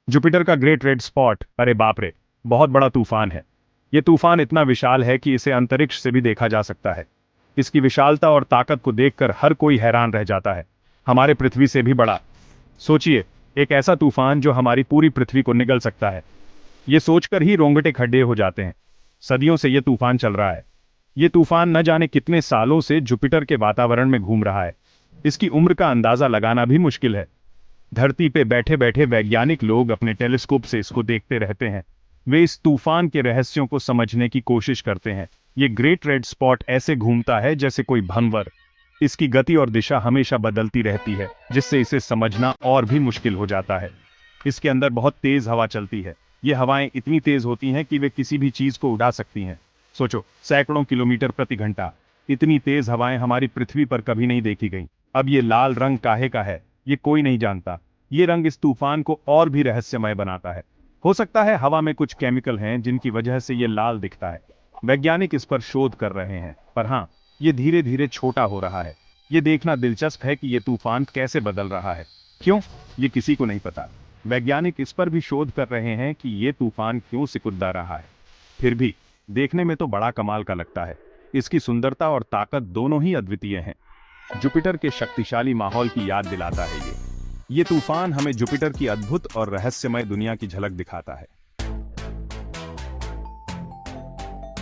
Jupiter का great red spot, अरे बाप रे, बहुत बड़ा तूफान है। ये तूफान इतना विशाल है कि इसे अंतरिक्ष से भी देखा जा सकता है। इसकी विशालता और ताकत को देखकर हर कोई हैरान रह जाता है। हमारे पृथ्वी से भी बड़ा। सोचिए, एक ऐसा तूफान जो हमारी पूरी पृथ्वी को निगल सकता है। ये सोचकर ही रोंगटे खड़े हो जाते हैं। सदियों से ये तूफान चल रहा है। ये तूफान न जाने कितने सालों से जुपिटर के वातावरण में घूम रहा है। इसकी उम्र का अंदाजा लगाना भी मुश्किल है। धरती पे बैठे बैठे वैज्ञानिक लोग अपने टेलीस्कोप से इसको देखते रहते हैं। वे इस तूफान के रहस्यों को समझने की कोशिश करते हैं। ये ग्रेट रेड स्पॉट ऐसे घूमता है जैसे कोई भंवर। इसकी गति और दिशा हमेशा बदलती रहती है, जिससे इसे समझना और भी मुश्किल हो जाता है। इसके अंदर बहुत तेज हवा चलती है। ये हवाएं इतनी तेज होती हैं कि वे किसी भी चीज को उड़ा सकती हैं। सोचो, सैकड़ों किलोमीटर प्रति घंटा। इतनी तेज हवाएं हमारी पृथ्वी पर कभी नहीं देखी गई। अब ये लाल रंग काहे का है, ये कोई नहीं जानता। ये रंग इस तूफान को और भी रहस्यमय बनाता है। हो सकता है हवा में कुछ केमिकल हैं जिनकी वजह से ये लाल दिखता है। वैज्ञानिक इस पर शोध कर रहे हैं, पर हाँ, ये धीरे धीरे छोटा हो रहा है। ये देखना दिलचस्प है कि ये तूफान कैसे बदल रहा है। क्यों, ये किसी को नहीं पता। वैज्ञानिक इस पर भी शोध कर रहे हैं कि ये तूफान क्यों सिकुड़ रहा है। फिर भी देखने में तो बड़ा कमाल का लगता है। इसकी सुंदरता और ताकत दोनों ही अद्वितीय हैं। जुपिटर के शक्तिशाली माहौल की याद दिलाता है ये तूफान हमें जुपिटर की अद्भुत और रहस्यमय दुनिया की झलक दिखाता है।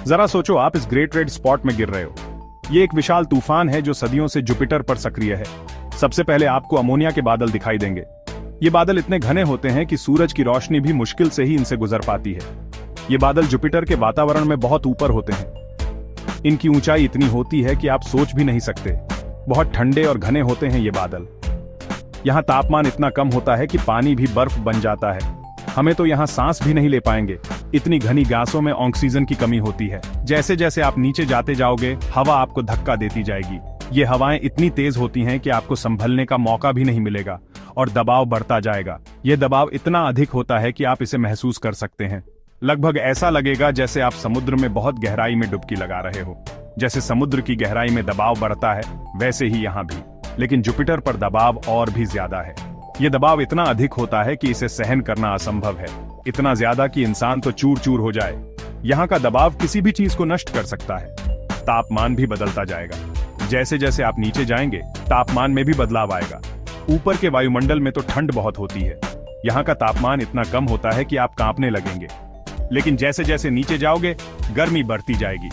जरा सोचो, आप इस ग्रेट रेड स्पॉट में गिर रहे हो। ये एक विशाल तूफान है जो सदियों से जुपिटर पर सक्रिय है। सबसे पहले आपको अमोनिया के बादल दिखाई देंगे। ये बादल इतने घने होते हैं कि सूरज की रोशनी भी मुश्किल से ही इनसे गुजर पाती है। ये बादल जुपिटर के वातावरण में बहुत ऊपर होते हैं। इनकी ऊंचाई इतनी होती है कि आप सोच भी नहीं सकते। बहुत ठंडे और घने होते हैं ये बादल। यहाँ तापमान इतना कम होता है कि पानी भी बर्फ बन जाता है। हमें तो यहाँ सांस भी नहीं ले पाएंगे। इतनी घनी गैसों में ऑक्सीजन की कमी होती है। जैसे जैसे आप नीचे जाते जाओगे, हवा आपको धक्का देती जाएगी। ये हवाएं इतनी तेज होती हैं कि आपको संभलने का मौका भी नहीं मिलेगा और दबाव बढ़ता जाएगा। ये दबाव इतना अधिक होता है कि आप इसे महसूस कर सकते हैं। लगभग ऐसा लगेगा जैसे आप समुद्र में बहुत गहराई में डुबकी लगा रहे हो। जैसे समुद्र की गहराई में दबाव बढ़ता है, वैसे ही यहाँ भी। लेकिन जुपिटर पर दबाव और भी ज्यादा है। यह दबाव इतना अधिक होता है कि इसे सहन करना असंभव है। इतना ज्यादा कि इंसान तो चूर चूर हो जाए। यहाँ का दबाव किसी भी चीज को नष्ट कर सकता है। तापमान भी बदलता जाएगा। जैसे जैसे आप नीचे जाएंगे, तापमान में भी बदलाव आएगा। ऊपर के वायुमंडल में तो ठंड बहुत होती है। यहाँ का तापमान इतना कम होता है कि आप कांपने लगेंगे। लेकिन जैसे जैसे नीचे जाओगे, गर्मी बढ़ती जाएगी।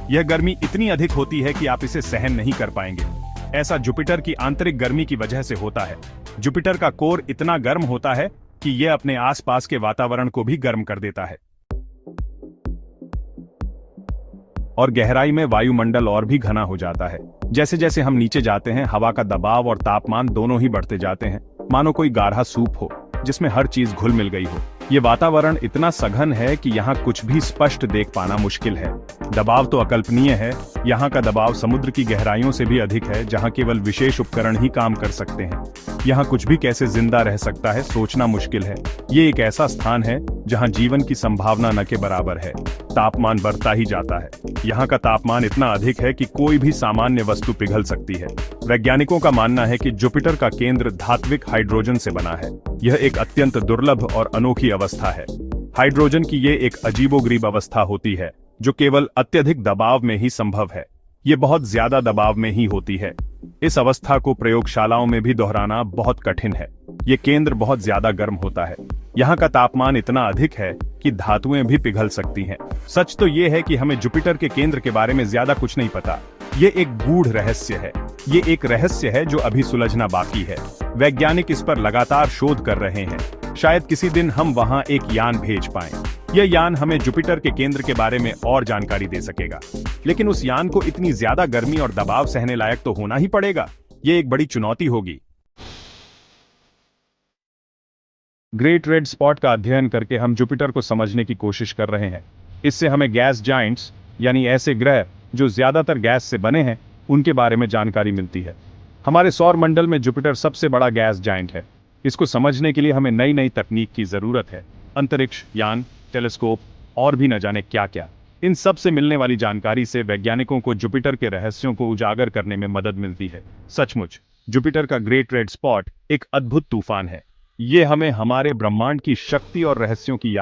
यह गर्मी इतनी अधिक होती है कि आप इसे सहन नहीं कर पाएंगे। ऐसा जुपिटर की आंतरिक गर्मी की वजह से होता है। जुपिटर का कोर इतना गर्म होता है कि यह अपने आसपास के वातावरण को भी गर्म कर देता है। और गहराई में वायुमंडल और भी घना हो जाता है। जैसे जैसे हम नीचे जाते हैं, हवा का दबाव और तापमान दोनों ही बढ़ते जाते हैं, मानो कोई गाढ़ा सूप हो जिसमें हर चीज घुल मिल गई हो। ये वातावरण इतना सघन है कि यहाँ कुछ भी स्पष्ट देख पाना मुश्किल है। दबाव तो अकल्पनीय है। यहाँ का दबाव समुद्र की गहराइयों से भी अधिक है, जहाँ केवल विशेष उपकरण ही काम कर सकते हैं। यहाँ कुछ भी कैसे जिंदा रह सकता है, सोचना मुश्किल है। ये एक ऐसा स्थान है जहाँ जीवन की संभावना न के बराबर है। तापमान बढ़ता ही जाता है। यहाँ का तापमान इतना अधिक है कि कोई भी सामान्य वस्तु पिघल सकती है। वैज्ञानिकों का मानना है कि जुपिटर का केंद्र धात्विक हाइड्रोजन से बना है। यह एक अत्यंत दुर्लभ और अनोखी अवस्था है। हाइड्रोजन की ये एक अजीबोगरीब अवस्था होती है जो केवल अत्यधिक दबाव में ही संभव है। ये बहुत ज्यादा दबाव में ही होती है। इस अवस्था को प्रयोगशालाओं में भी दोहराना बहुत कठिन है। ये केंद्र बहुत ज्यादा गर्म होता है। यहाँ का तापमान इतना अधिक है कि धातुएं भी पिघल सकती हैं। सच तो ये है कि हमें जुपिटर के केंद्र के बारे में ज्यादा कुछ नहीं पता। ये एक गूढ़ रहस्य है। ये एक रहस्य है जो अभी सुलझना बाकी है। वैज्ञानिक इस पर लगातार शोध कर रहे हैं। शायद किसी दिन हम वहां एक यान भेज पाएं। यह यान हमें जुपिटर के केंद्र के बारे में और जानकारी दे सकेगा। लेकिन उस यान को इतनी ज्यादा गर्मी और दबाव सहने लायक तो होना ही पड़ेगा। ये एक बड़ी चुनौती होगी। ग्रेट रेड स्पॉट का अध्ययन करके हम जुपिटर को समझने की कोशिश कर रहे हैं। इससे हमें गैस जाइंट्स, यानी ऐसे ग्रह जो ज्यादातर गैस से बने हैं, उनके बारे में जानकारी मिलती है। हमारे सौर मंडल में जुपिटर सबसे बड़ा गैस जाइंट है। इसको समझने के लिए हमें नई नई तकनीक की जरूरत है। अंतरिक्ष यान, टेलीस्कोप और भी न जाने क्या क्या। इन सब से मिलने वाली जानकारी से वैज्ञानिकों को जुपिटर के रहस्यों को उजागर करने में मदद मिलती है। सचमुच जुपिटर का ग्रेट रेड स्पॉट एक अद्भुत तूफान है। ये हमें हमारे ब्रह्मांड की शक्ति और रहस्यों की